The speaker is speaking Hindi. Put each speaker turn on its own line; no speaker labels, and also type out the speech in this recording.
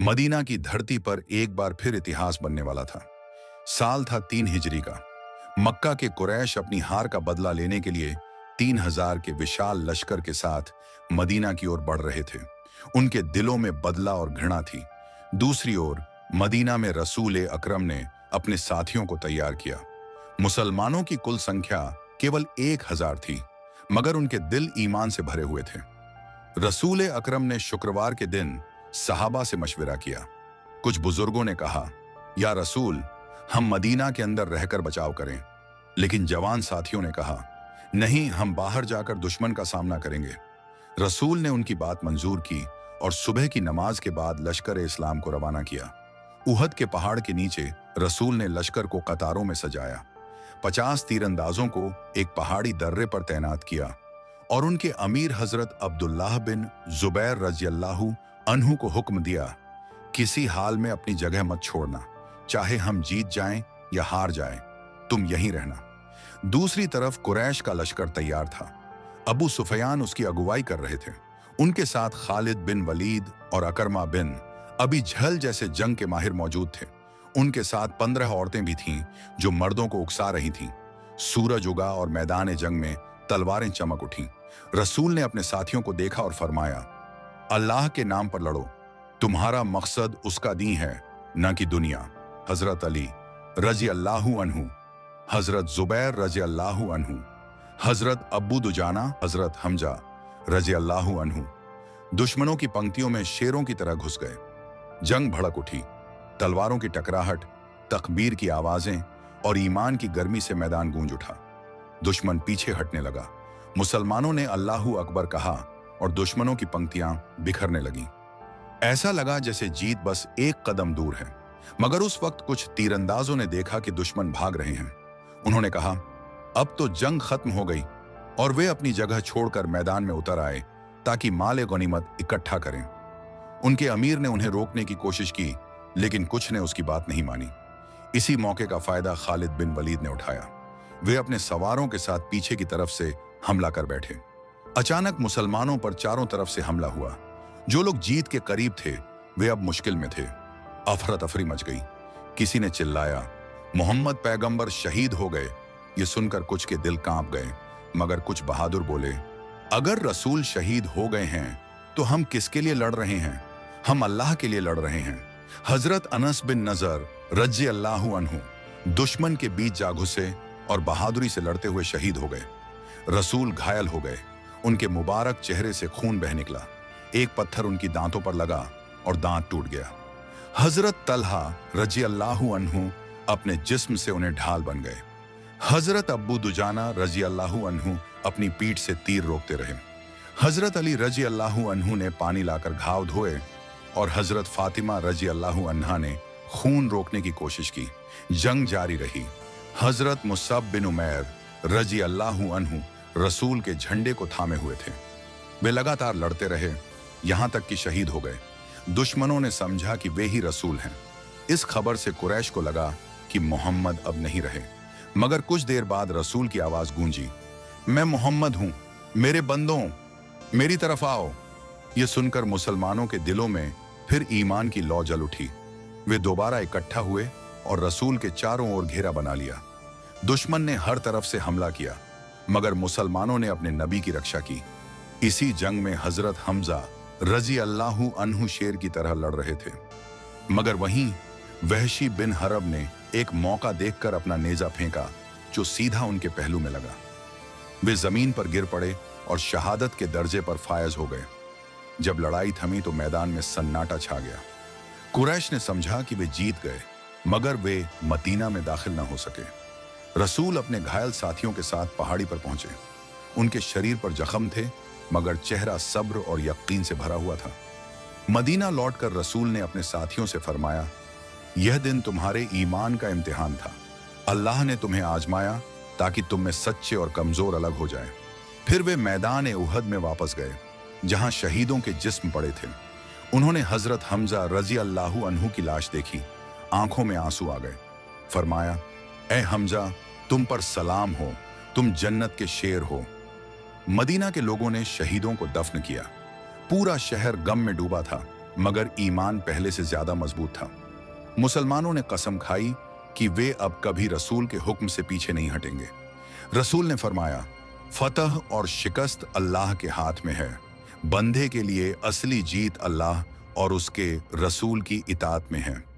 मदीना की धरती पर एक बार फिर इतिहास बनने वाला था। साल था 3 हिजरी का। मक्का के कुरैश अपनी हार का बदला लेने के लिए 3000 के विशाल लश्कर के साथ मदीना की ओर बढ़ रहे थे। उनके दिलों में बदला और घृणा थी। दूसरी ओर मदीना में रसूल अकरम ने अपने साथियों को तैयार किया। मुसलमानों की कुल संख्या केवल 1000 थी, मगर उनके दिल ईमान से भरे हुए थे। रसूल अकरम ने शुक्रवार के दिन सहाबा से मशविरा किया। कुछ बुजुर्गों ने कहा, या रसूल, हम मदीना के अंदर रहकर बचाव करें। लेकिन जवान साथियों ने कहा, नहीं, हम बाहर जाकर दुश्मन का सामना करेंगे। रसूल ने उनकी बात मंजूर की और सुबह की नमाज के बाद लश्कर इस्लाम को रवाना किया। उहद के पहाड़ के नीचे रसूल ने लश्कर को कतारों में सजाया। 50 तीरंदाजों को एक पहाड़ी दर्रे पर तैनात किया और उनके अमीर हजरत अब्दुल्लाह बिन जुबैर रज़ियल्लाहु अन्हु को हुक्म दिया, किसी हाल में अपनी जगह मत छोड़ना, चाहे हम जीत जाएं या हार जाएं, तुम यहीं रहना। दूसरी तरफ कुरैश का लश्कर तैयार था। अबू सुफियान उसकी अगुवाई कर रहे थे। उनके साथ खालिद बिन वलीद और अकरमा बिन अबी झल जैसे जंग के माहिर मौजूद थे। उनके साथ 15 औरतें भी थीं जो मर्दों को उकसा रही थीं। सूरज उगा और मैदान जंग में तलवारें चमक उठीं। रसूल ने अपने साथियों को देखा और फरमाया, अल्लाह के नाम पर लड़ो, तुम्हारा मकसद उसका दीन है, न कि दुनिया। हजरत अली रजी अल्लाहु अन्हु, हजरत जुबैर रजी अल्लाहु अन्हु, हजरत अब्बू दुजाना, हजरत हमजा रजी अल्लाहु अन्हु दुश्मनों की पंक्तियों में शेरों की तरह घुस गए। जंग भड़क उठी। तलवारों की टकराहट, तकबीर की आवाजें और ईमान की गर्मी से मैदान गूंज उठा। दुश्मन पीछे हटने लगा। मुसलमानों ने अल्लाहु अकबर कहा और दुश्मनों की पंक्तियां बिखरने लगीं। ऐसा लगा जैसे जीत बस एक कदम दूर है। मगर उस वक्त कुछ तीरंदाजों ने देखा कि दुश्मन भाग रहे हैं। उन्होंने कहा, अब तो जंग खत्म हो गई, और वे अपनी जगह छोड़कर मैदान में उतर आए ताकि माल गनीमत इकट्ठा करें। उनके अमीर ने उन्हें रोकने की कोशिश की, लेकिन कुछ ने उसकी बात नहीं मानी। इसी मौके का फायदा खालिद बिन वलीद ने उठाया। वे अपने सवारों के साथ पीछे की तरफ से हमला कर बैठे। अचानक मुसलमानों पर चारों तरफ से हमला हुआ। जो लोग जीत के करीब थे वे अब मुश्किल में थे। अफरा तफरी मच गई। किसी ने चिल्लाया, मोहम्मद पैगंबर शहीद हो गए। ये सुनकर कुछ के दिल कांप गए, मगर कुछ बहादुर बोले, अगर रसूल शहीद हो गए हैं तो हम किसके लिए लड़ रहे हैं? हम अल्लाह के लिए लड़ रहे हैं। हजरत अनस बिन नजर रज़ी अल्लाहु अन्हु दुश्मन के बीच जा घुसे और बहादुरी से लड़ते हुए शहीद हो गए। रसूल घायल हो गए। उनके मुबारक चेहरे से खून बह निकला। एक पत्थर उनकी दांतों पर लगा और दांत टूट गया। हजरत तलहा रज़ी अल्लाहु अन्हु अपने जिस्म से उन्हें ढाल बन गए। हजरत अब्बू दुजाना रज़ी अल्लाहु अन्हु अपनी पीठ से तीर रोकते रहे। हजरत अली रज़ी अल्लाहु अन्हु ने पानी लाकर घाव धोए और हजरत फातिमा रज़ी अल्लाहु अन्हा ने खून रोकने की कोशिश की। जंग जारी रही। हजरत मुसअब बिन उमैर रज़ी अल्लाहु अन्हु रसूल के झंडे को थामे हुए थे। वे लगातार लड़ते रहे, यहां तक कि शहीद हो गए। दुश्मनों ने समझा कि वे ही रसूल हैं। इस खबर से कुरैश को लगा कि मोहम्मद अब नहीं रहे। मगर कुछ देर बाद रसूल की आवाज गूंजी, मैं मोहम्मद हूं, मेरे बंदों, मेरी तरफ आओ। यह सुनकर मुसलमानों के दिलों में फिर ईमान की लौ जल उठी। वे दोबारा इकट्ठा हुए और रसूल के चारों ओर घेरा बना लिया। दुश्मन ने हर तरफ से हमला किया, मगर मुसलमानों ने अपने नबी की रक्षा की। इसी जंग में हजरत हमजा रज़ी अल्लाहु अन्हु शेर की तरह लड़ रहे थे, मगर वहीं वहशी बिन हरब ने एक मौका देखकर अपना नेजा फेंका जो सीधा उनके पहलू में लगा। वे जमीन पर गिर पड़े और शहादत के दर्जे पर फायज हो गए। जब लड़ाई थमी तो मैदान में सन्नाटा छा गया। कुरैश ने समझा कि वे जीत गए, मगर वे मदीना में दाखिल न हो सके। रसूल अपने घायल साथियों के साथ पहाड़ी पर पहुंचे। उनके शरीर पर जख्म थे, मगर चेहरा सब्र और यकीन से भरा हुआ था। मदीना लौटकर रसूल ने अपने साथियों से फरमाया, यह दिन तुम्हारे ईमान का इम्तिहान था। अल्लाह ने तुम्हें आजमाया ताकि तुम में सच्चे और कमजोर अलग हो जाएं। फिर वे मैदान उहद में वापस गए, जहां शहीदों के जिस्म पड़े थे। उन्होंने हजरत हमजा रज़ी अल्लाहु अन्हु की लाश देखी। आंखों में आंसू आ गए। फरमाया, ए हमजा, तुम पर सलाम हो, तुम जन्नत के शेर हो। मदीना के लोगों ने शहीदों को दफन किया। पूरा शहर गम में डूबा था। मगर ईमान पहले से ज्यादा मजबूत था। मुसलमानों ने कसम खाई कि वे अब कभी रसूल के हुक्म से पीछे नहीं हटेंगे। रसूल ने फरमाया, फतह और शिकस्त अल्लाह के हाथ में है। बंदे के लिए असली जीत अल्लाह और उसके रसूल की इताअत में है।